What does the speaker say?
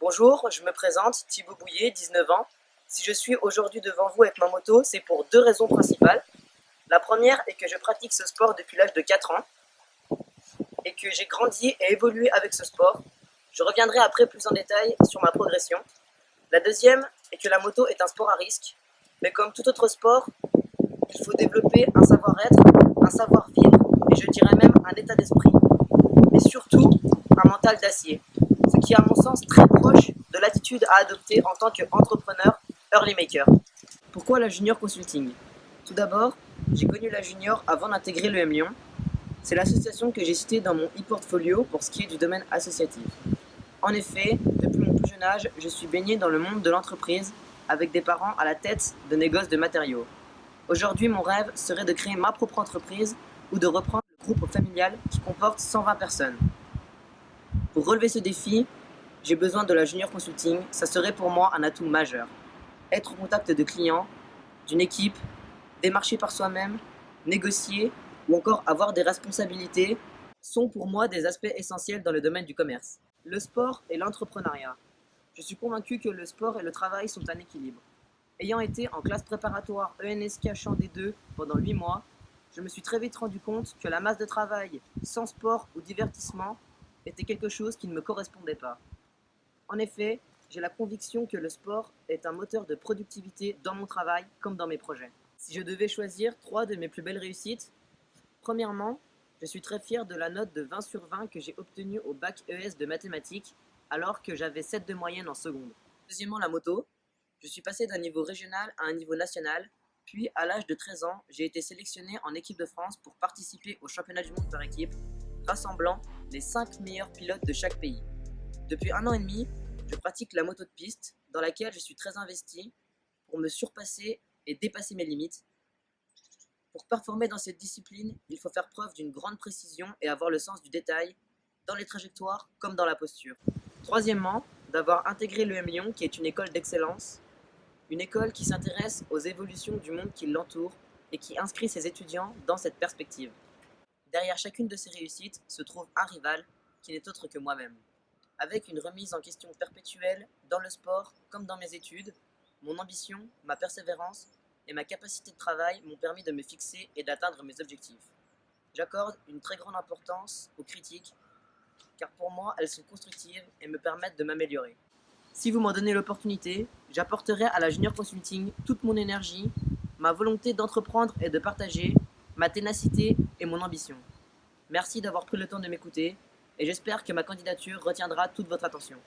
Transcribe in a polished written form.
Bonjour, je me présente, Thibaut Bouillet, 19 ans. Si je suis aujourd'hui devant vous avec ma moto, c'est pour deux raisons principales. La première est que je pratique ce sport depuis l'âge de 4 ans et que j'ai grandi et évolué avec ce sport. Je reviendrai après plus en détail sur ma progression. La deuxième est que la moto est un sport à risque, mais comme tout autre sport, il faut développer un savoir-être, un savoir-vivre et je dirais même un état d'esprit, mais surtout un mental d'acier, ce qui est à mon sens très proche de l'attitude à adopter en tant qu'entrepreneur early maker. Pourquoi la Junior Consulting? Tout d'abord, j'ai connu la Junior avant d'intégrer le M Lyon. C'est l'association que j'ai citée dans mon e-portfolio pour ce qui est du domaine associatif. En effet, depuis mon plus jeune âge, je suis baigné dans le monde de l'entreprise avec des parents à la tête de négoces de matériaux. Aujourd'hui, mon rêve serait de créer ma propre entreprise ou de reprendre le groupe familial qui comporte 120 personnes. Pour relever ce défi, j'ai besoin de la Junior Consulting, ça serait pour moi un atout majeur. Être au contact de clients, d'une équipe, démarcher par soi-même, négocier ou encore avoir des responsabilités sont pour moi des aspects essentiels dans le domaine du commerce. Le sport et l'entrepreneuriat. Je suis convaincu que le sport et le travail sont un équilibre. Ayant été en classe préparatoire ENSK Champ des Deux pendant 8 mois, je me suis très vite rendu compte que la masse de travail sans sport ou divertissement était quelque chose qui ne me correspondait pas. En effet, j'ai la conviction que le sport est un moteur de productivité dans mon travail comme dans mes projets. Si je devais choisir 3 de mes plus belles réussites, premièrement, je suis très fier de la note de 20 sur 20 que j'ai obtenue au bac ES de mathématiques alors que j'avais 7 de moyenne en seconde. Deuxièmement, la moto. Je suis passé d'un niveau régional à un niveau national, puis à l'âge de 13 ans, j'ai été sélectionné en équipe de France pour participer au championnat du monde par équipe, rassemblant les 5 meilleurs pilotes de chaque pays. Depuis 1 an et demi, je pratique la moto de piste, dans laquelle je suis très investi pour me surpasser et dépasser mes limites. Pour performer dans cette discipline, il faut faire preuve d'une grande précision et avoir le sens du détail, dans les trajectoires comme dans la posture. Troisièmement, d'avoir intégré le M Lyon, qui est une école d'excellence, une école qui s'intéresse aux évolutions du monde qui l'entoure et qui inscrit ses étudiants dans cette perspective. Derrière chacune de ces réussites se trouve un rival qui n'est autre que moi-même. Avec une remise en question perpétuelle dans le sport comme dans mes études, mon ambition, ma persévérance et ma capacité de travail m'ont permis de me fixer et d'atteindre mes objectifs. J'accorde une très grande importance aux critiques, car pour moi elles sont constructives et me permettent de m'améliorer. Si vous m'en donnez l'opportunité, j'apporterai à la Junior Consulting toute mon énergie, ma volonté d'entreprendre et de partager, ma ténacité et mon ambition. Merci d'avoir pris le temps de m'écouter et j'espère que ma candidature retiendra toute votre attention.